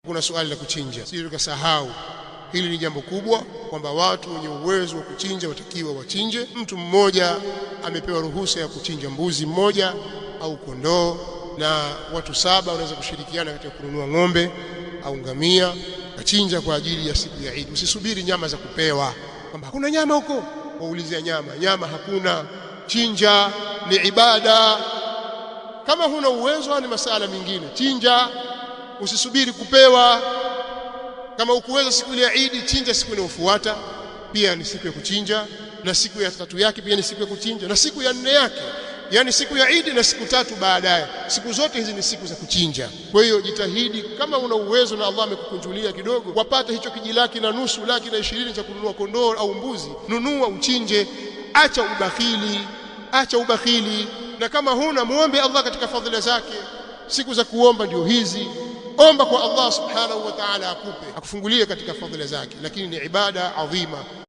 Kuna swali la kuchinja, sisi tukasahau. Hili ni jambo kubwa kwamba watu wenye uwezo wa kuchinja watakiwa wachinje. Mtu mmoja amepewa ruhusa ya kuchinja mbuzi mmoja au kondoo, na watu 7 wanaweza kushirikiana katika kununua ng'ombe au ngamia, kachinja kwa ajili ya siku ya Eid. Usisubiri nyama za kupewa, kwamba hakuna nyama huko, waulizia nyama hakuna. Chinja ni ibada. Kama huna uwezo ni masala mengine, chinja, usisubiri kupewa. Kama ukuweza siku ile ya Eid, chinja siku inayofuata, pia ni siku ya kuchinja, na siku ya 3 yake pia ni siku ya kuchinja, na siku ya 4 yake, yani siku ya Eid na siku 3 baadaye. Siku zote hizi ni siku za kuchinja. Kwa hiyo jitahidi, kama una uwezo na Allah amekukunjulia kidogo, wapata hicho kijilaki na nusu, laki na 20 cha kununua kondoo au mbuzi, nunua uchinje. Acha ubakhili. Na kama huna, muombe Allah katika fadhila zake. Siku za kuomba ndio hizi. Omba kwa Allah subhanahu wa ta'ala akupe, akufungulie katika fadhila zake, lakini ni ibada adhima.